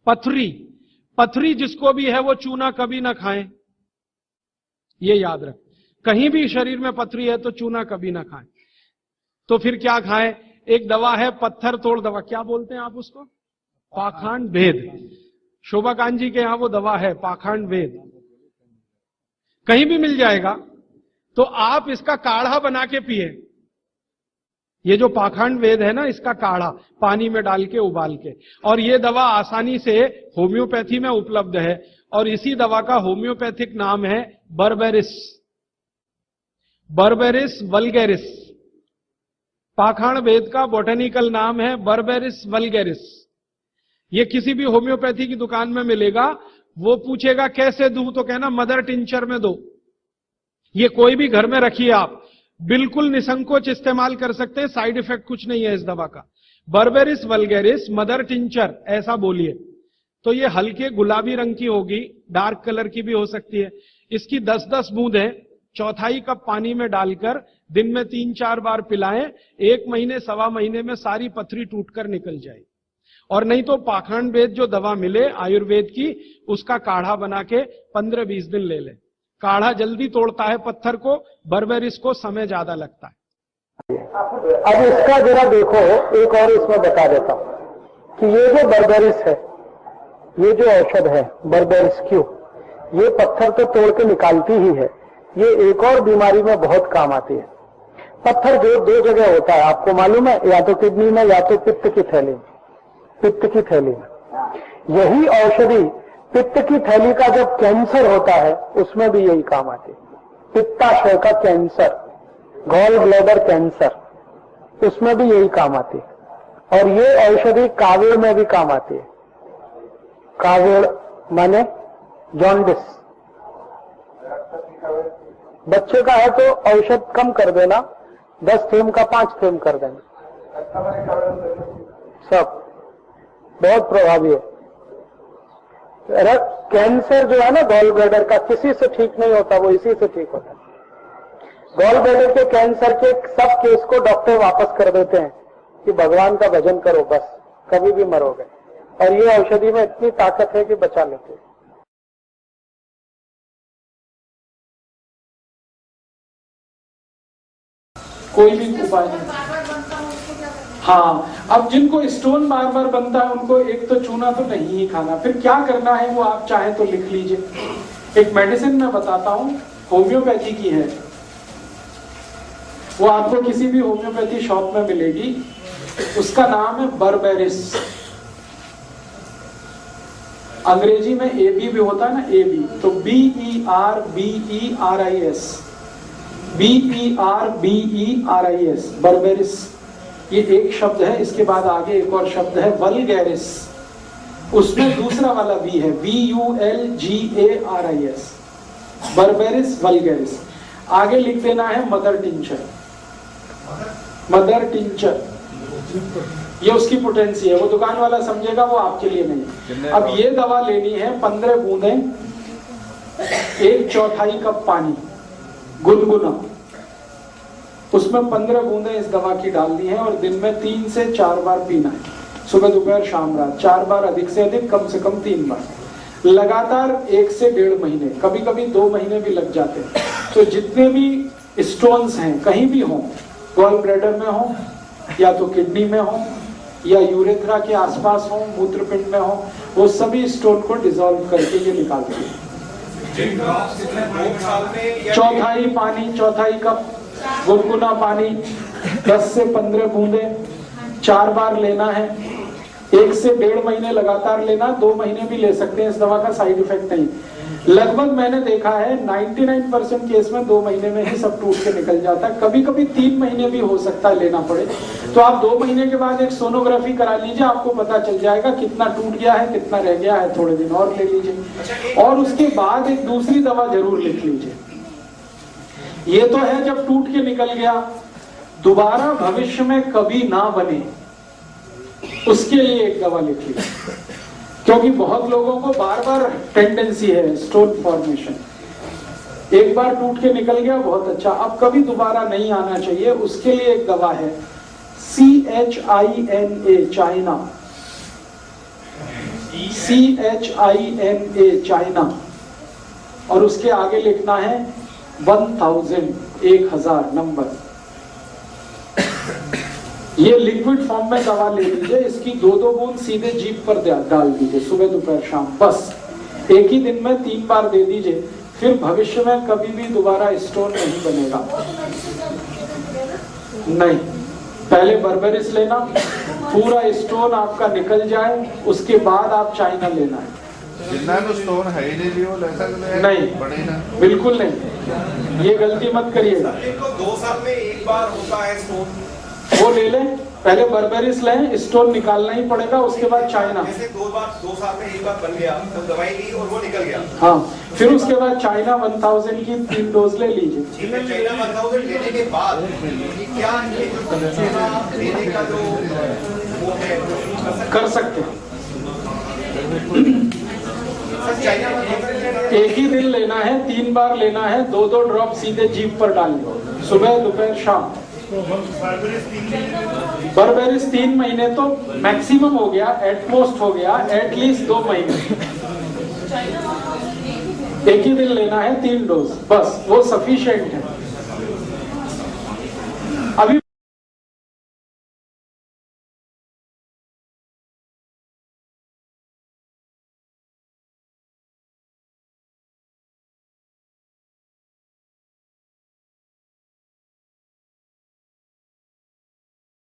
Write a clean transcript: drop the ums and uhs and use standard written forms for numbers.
पथरी, पथरी जिसको भी है वो चूना कभी ना खाएं, ये याद रख। कहीं भी शरीर में पथरी है तो चूना कभी ना खाएं। तो फिर क्या खाएं? एक दवा है पत्थर तोड़ दवा, क्या बोलते हैं आप उसको? पाखंड भेद। शोभाकांत जी के यहां वो दवा है पाखंड भेद, कहीं भी मिल जाएगा। तो आप इसका काढ़ा बना के पिए। ये जो पाखंड वेद है ना, इसका काढ़ा पानी में डाल के उबाल के, और ये दवा आसानी से होम्योपैथी में उपलब्ध है। और इसी दवा का होम्योपैथिक नाम है बर्बेरिस, बर्बेरिस वल्गैरिस। पाखंड वेद का बोटेनिकल नाम है बर्बेरिस वल्गैरिस। ये किसी भी होम्योपैथी की दुकान में मिलेगा। वो पूछेगा कैसे दूं, तो कहना मदर टिंचर में दो। ये कोई भी घर में रखिए आप, बिल्कुल निसंकोच इस्तेमाल कर सकते हैं, साइड इफेक्ट कुछ नहीं है इस दवा का। बर्बेरिस वल्गैरिस मदर टिंचर ऐसा बोलिए। तो ये हल्के गुलाबी रंग की होगी, डार्क कलर की भी हो सकती है। इसकी 10-10 बूंदें चौथाई कप पानी में डालकर दिन में 3-4 बार पिलाएं। 1 महीने 1.25 महीने में सारी पथरी टूटकर निकल जाए। और नहीं तो पाखंड वेद जो दवा मिले आयुर्वेद की, उसका काढ़ा बना के 15-20 दिन ले ले। काढ़ा जल्दी तोड़ता है पत्थर को, बर्बेरिस को समय ज्यादा लगता है। अब इसका जरा देखो, एक और इसमें बता देता हूं कि ये जो बर्बेरिस है, ये जो औषध है बर्बेरिस क्यों, ये पत्थर तो तोड़ के निकालती ही है, ये एक और बीमारी में बहुत काम आती है। पत्थर जो 2 जगह होता है आपको मालूम है, या तो किडनी में या तो पित्त की थैली में। पित्त की थैली में यही औषधि, पित्त की थैली का जब कैंसर होता है उसमें भी यही काम आती है। पित्ताशय का कैंसर, गॉल ब्लैडर कैंसर, उसमें भी यही काम आती है। और ये औषधि कावीड़ में भी काम आती है। कावीड़ माने जॉन्डिस, बच्चे का है तो औषध कम कर देना, 10 थेम का 5 थेम कर देना, सब बहुत प्रभावी है। कैंसर जो है ना गॉल ब्लैडर का, किसी से ठीक नहीं होता, वो इसी से ठीक होता है। गॉल ब्लैडर के कैंसर के सब केस को डॉक्टर वापस कर देते हैं कि भगवान का भजन करो, बस कभी भी मरोगे। और ये औषधि में इतनी ताकत है कि बचा लेते हैं। कोई भी उपाय नहीं। हाँ, अब जिनको स्टोन बार बार बनता है उनको एक तो चूना तो नहीं ही खाना। फिर क्या करना है वो आप चाहें तो लिख लीजिए। एक मेडिसिन मैं बताता हूं, होम्योपैथी की है, वो आपको किसी भी होम्योपैथी शॉप में मिलेगी। उसका नाम है बर्बेरिस। अंग्रेजी में AB भी होता है ना, AB, तो BERBERIS, बर्बेरिस। ये एक शब्द है, इसके बाद आगे एक और शब्द है वल्गैरिस, उसमें दूसरा वाला V है, VULGARIS, बर्बेरिस वल्गैरिस। आगे लिख देना है मदर टिंचर, मदर टिंचर, ये उसकी पोटेंसी है। वो दुकान वाला समझेगा, वो आपके लिए नहीं। अब ये दवा लेनी है 15 बूंदें, 1/4 कप पानी गुनगुना, उसमें 15 बूंदें इस दवा की डालनी है और दिन में 3 से 4 बार पीना है, सुबह दोपहर शाम रात, 4 बार, अधिक से अधिक, कम से कम 3 बार, लगातार 1 से 1.5 महीने, कभी कभी 2 महीने भी लग जाते हैं। तो जितने भी स्टोन्स हैं कहीं भी हों, गॉल ब्लैडर में हो या तो किडनी में हो या यूरेथ्रा के आसपास हो, मूत्रपिंड में हो, वो सभी स्टोन को डिसॉल्व करके ये निकालते हैं। 1/4 पानी, 1/4 कप गुनगुना पानी, 10 से 15 बूंदे, 4 बार लेना है, 1 से 1.5 महीने लगातार लेना, 2 महीने भी ले सकते हैं, इस दवा का साइड इफेक्ट नहीं। लगभग मैंने देखा है 99% केस में 2 महीने में ही सब टूट के निकल जाता है। कभी कभी 3 महीने भी हो सकता है लेना पड़े। तो आप 2 महीने के बाद एक सोनोग्राफी करा लीजिए, आपको पता चल जाएगा कितना टूट गया है, कितना रह गया है, थोड़े दिन और ले लीजिए। और उसके बाद एक दूसरी दवा जरूर लिख लीजिए। ये तो है जब टूट के निकल गया, दोबारा भविष्य में कभी ना बने, उसके लिए एक दवा लिख लीजिए। क्योंकि बहुत लोगों को बार बार टेंडेंसी है स्टोन फॉर्मेशन, एक बार टूट के निकल गया बहुत अच्छा, अब कभी दोबारा नहीं आना चाहिए, उसके लिए एक दवा है CHINA, चाइना, CHINA, चाइना, और उसके आगे लिखना है 1000, 1000 नंबर। ये लिक्विड फॉर्म में दवा ले लीजिए, इसकी 2-2 बूंद सीधे जीभ पर डाल दीजिए, सुबह दोपहर शाम, बस एक ही दिन में 3 बार दे दीजिए। फिर भविष्य में कभी भी दोबारा स्टोन नहीं बनेगा। नहीं, पहले बर्बेरिस लेना, पूरा स्टोन आपका निकल जाए, उसके बाद आप चाइना लेना है। जितना तो स्टोन है ही नहीं लियो, नहीं, बिल्कुल नहीं, ये गलती मत करिएगा। 2 साल में एक बार होता है स्टोन, वो ले लें, पहले बर्बेरिस लें, स्टोन निकालना ही पड़ेगा, उसके बाद चाइना। जैसे 2 साल में एक बार बन गया तो दवाई ली और वो निकल गया। हाँ, फिर उसके बाद चाइना 1000 की 3 डोज ले लीजिए। ठीक है, चाइना 1000 लेने के बाद क्या ये जो लेने का जो वो है कर सकते हैं। चाइना एक ही दिन लेना है, 3 बार लेना है, 2-2 ड्रॉप सीधे जीभ पर डालिए, सुबह दोपहर शाम। बर्बेरिस 3 महीने तो मैक्सिमम हो गया, एटमोस्ट हो गया, एटलीस्ट 2 महीने। एक ही दिन लेना है, 3 डोज, बस वो सफिशिएंट है।